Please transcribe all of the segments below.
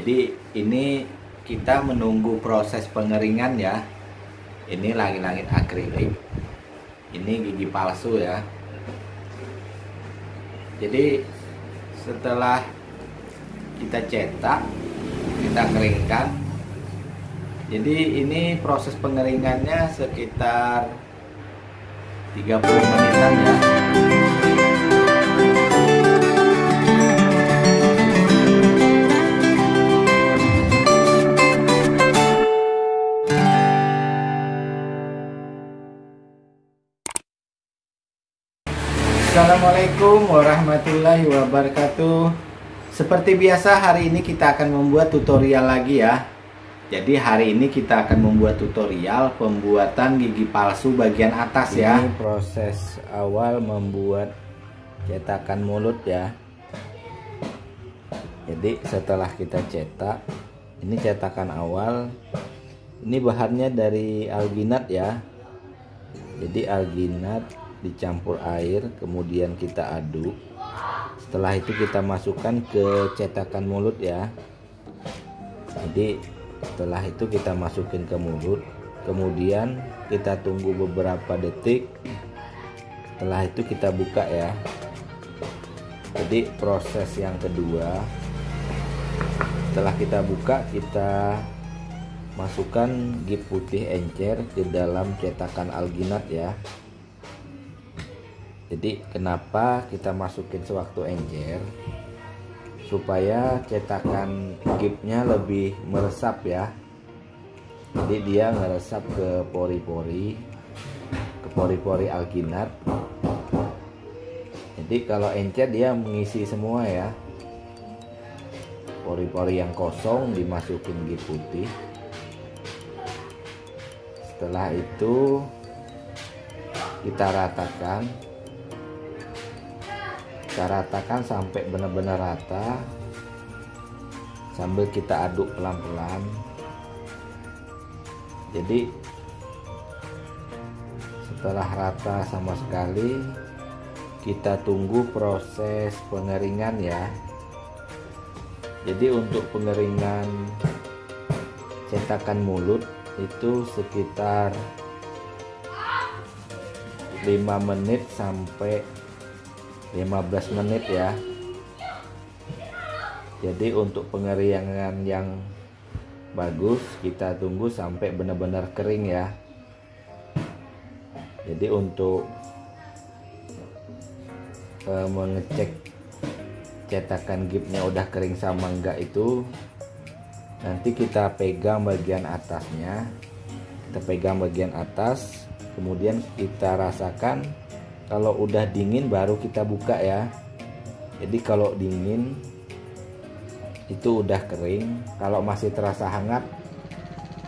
Jadi ini kita menunggu proses pengeringan ya. Ini langit-langit akrilik. Ini gigi palsu ya. Jadi setelah kita cetak, kita keringkan. Jadi ini proses pengeringannya sekitar 30 menitan ya. Assalamualaikum warahmatullahi wabarakatuh. Seperti biasa hari ini kita akan membuat tutorial lagi ya. Jadi hari ini kita akan membuat tutorial pembuatan gigi palsu bagian atas ya. Ini proses awal membuat cetakan mulut ya. Jadi setelah kita cetak, ini cetakan awal. Ini bahannya dari alginat ya. Jadi alginat dicampur air, kemudian kita aduk. Setelah itu kita masukkan ke cetakan mulut ya. Jadi setelah itu kita masukin ke mulut, kemudian kita tunggu beberapa detik. Setelah itu kita buka ya. Jadi proses yang kedua, setelah kita buka, kita masukkan gip putih encer ke dalam cetakan alginat ya. Jadi kenapa kita masukin sewaktu encer? Supaya cetakan gipnya lebih meresap ya. Jadi dia meresap ke pori-pori, alginat. Jadi kalau encer dia mengisi semua ya. Pori-pori yang kosong dimasukin gip putih. Setelah itu kita ratakan. Kita ratakan sampai benar-benar rata sambil kita aduk pelan-pelan. Jadi setelah rata sama sekali, kita tunggu proses pengeringan ya. Jadi untuk pengeringan cetakan mulut itu sekitar 5 menit sampai 15 menit ya. Jadi untuk pengeringan yang bagus kita tunggu sampai benar-benar kering ya. Jadi untuk mengecek cetakan gipnya udah kering sama enggak itu, nanti kita pegang bagian atasnya. Kita pegang bagian atas, kemudian kita rasakan. Kalau udah dingin baru kita buka ya. Jadi kalau dingin itu udah kering. Kalau masih terasa hangat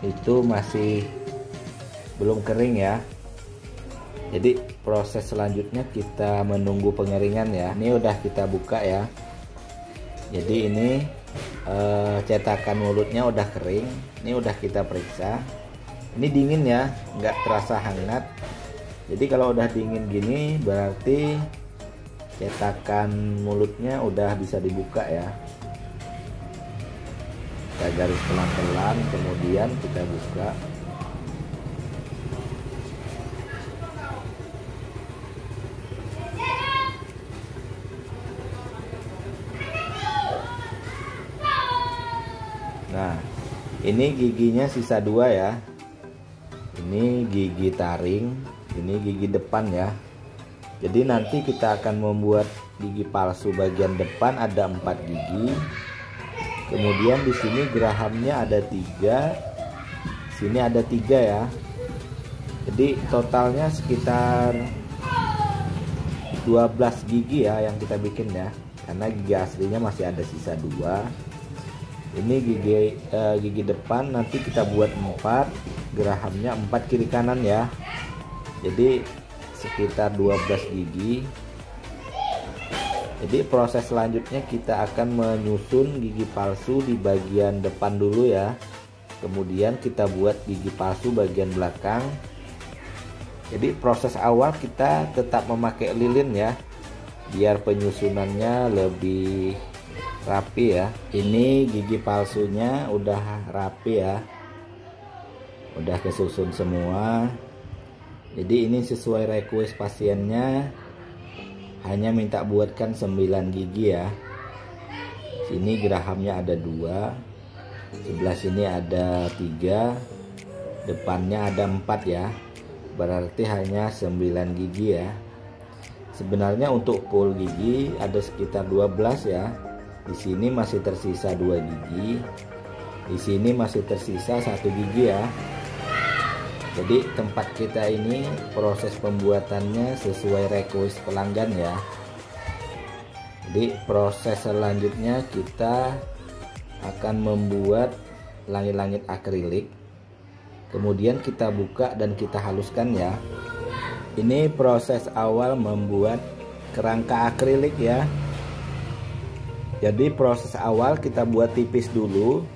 itu masih belum kering ya. Jadi proses selanjutnya kita menunggu pengeringan ya. Ini udah kita buka ya. Jadi ini cetakan mulutnya udah kering. Ini udah kita periksa. Ini dingin ya, nggak terasa hangat. Jadi kalau udah dingin gini berarti cetakan mulutnya udah bisa dibuka ya. Kita garis pelan-pelan, kemudian kita buka. Nah, ini giginya sisa 2 ya. Ini gigi taring. Ini gigi depan ya. Jadi nanti kita akan membuat gigi palsu bagian depan ada 4 gigi. Kemudian di sini gerahamnya ada 3. Sini ada 3 ya. Jadi totalnya sekitar 12 gigi ya yang kita bikin ya. Karena gigi aslinya masih ada sisa 2. Ini gigi depan nanti kita buat 4. Gerahamnya 4 kiri kanan ya. Jadi sekitar 12 gigi. Jadi proses selanjutnya kita akan menyusun gigi palsu di bagian depan dulu ya. Kemudian kita buat gigi palsu bagian belakang. Jadi proses awal kita tetap memakai lilin ya, biar penyusunannya lebih rapi ya. Ini gigi palsunya udah rapi ya, udah kesusun semua. Jadi ini sesuai request pasiennya, hanya minta buatkan 9 gigi ya. Sini gerahamnya ada 2, sebelah sini ada 3, depannya ada 4 ya, berarti hanya 9 gigi ya. Sebenarnya untuk full gigi ada sekitar 12 ya. Di sini masih tersisa 2 gigi. Di sini masih tersisa 1 gigi ya. Jadi tempat kita ini proses pembuatannya sesuai request pelanggan ya. Jadi proses selanjutnya kita akan membuat langit-langit akrilik. Kemudian kita buka dan kita haluskan ya. Ini proses awal membuat kerangka akrilik ya. Jadi proses awal kita buat tipis dulu.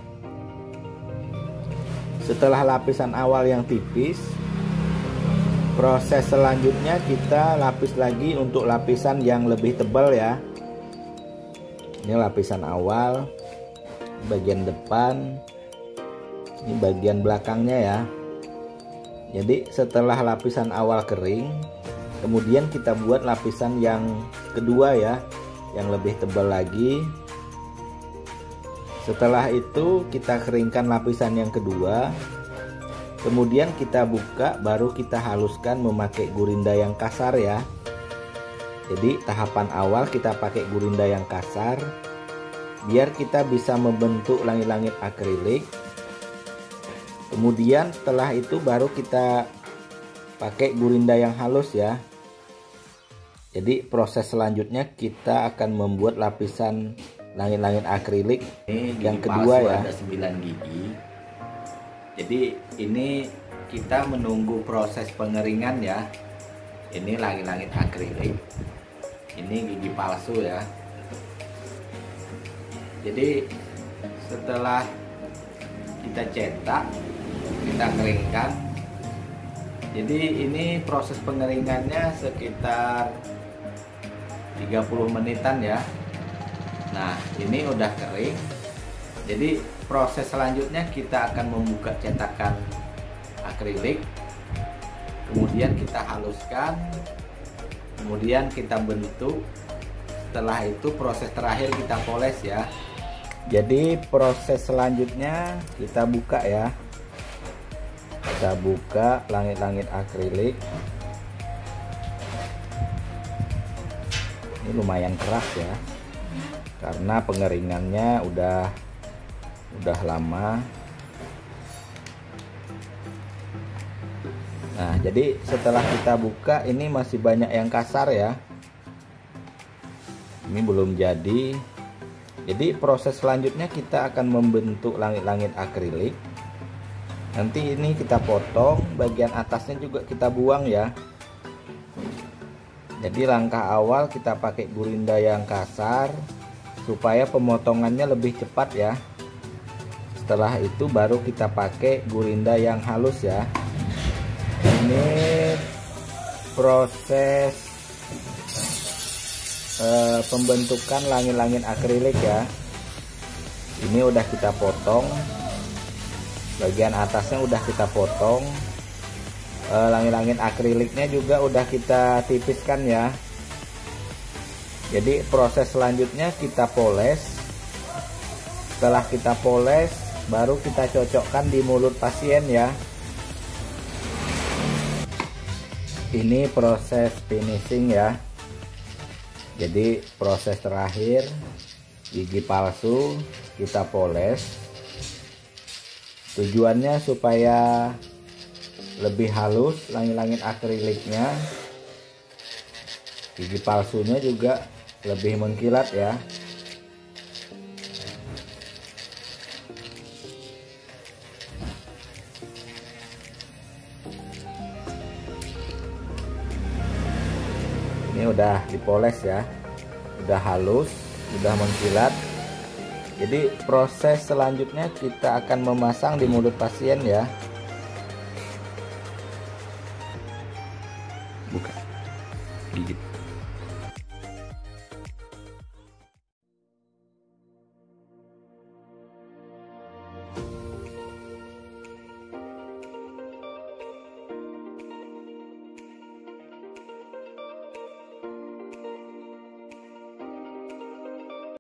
Setelah lapisan awal yang tipis, proses selanjutnya kita lapis lagi untuk lapisan yang lebih tebal ya. Ini lapisan awal, bagian depan, ini bagian belakangnya ya. Jadi setelah lapisan awal kering, kemudian kita buat lapisan yang kedua ya, yang lebih tebal lagi. Setelah itu kita keringkan lapisan yang kedua, kemudian kita buka, baru kita haluskan memakai gurinda yang kasar ya. Jadi tahapan awal kita pakai gurinda yang kasar biar kita bisa membentuk langit-langit akrilik. Kemudian setelah itu baru kita pakai gurinda yang halus ya. Jadi proses selanjutnya kita akan membuat lapisan langit-langit akrilik yang kedua ya. Ada 9 gigi. Jadi ini kita menunggu proses pengeringan ya. Ini langit-langit akrilik. Ini gigi palsu ya. Jadi setelah kita cetak, kita keringkan. Jadi ini proses pengeringannya sekitar 30 menitan ya. Nah ini udah kering. Jadi proses selanjutnya kita akan membuka cetakan akrilik, kemudian kita haluskan, kemudian kita bentuk. Setelah itu proses terakhir kita poles ya. Jadi proses selanjutnya kita buka ya. Kita buka langit-langit akrilik. Ini lumayan keras ya, karena pengeringannya udah lama. Nah jadi setelah kita buka, ini masih banyak yang kasar ya. Ini belum jadi. Jadi proses selanjutnya kita akan membentuk langit-langit akrilik. Nanti ini kita potong, bagian atasnya juga kita buang ya. Jadi langkah awal kita pakai gurinda yang kasar supaya pemotongannya lebih cepat ya. Setelah itu baru kita pakai gurinda yang halus ya. Ini proses pembentukan langit-langit akrilik ya. Ini udah kita potong, bagian atasnya udah kita potong. Langit-langit akriliknya juga udah kita tipiskan ya. Jadi proses selanjutnya kita poles. Setelah kita poles, baru kita cocokkan di mulut pasien ya. Ini proses finishing ya. Jadi proses terakhir, gigi palsu kita poles. Tujuannya supaya lebih halus langit-langit akriliknya, gigi palsunya juga lebih mengkilat ya. Ini udah dipoles ya, udah halus, udah mengkilat. Jadi proses selanjutnya kita akan memasang di mulut pasien ya. Buka gigit.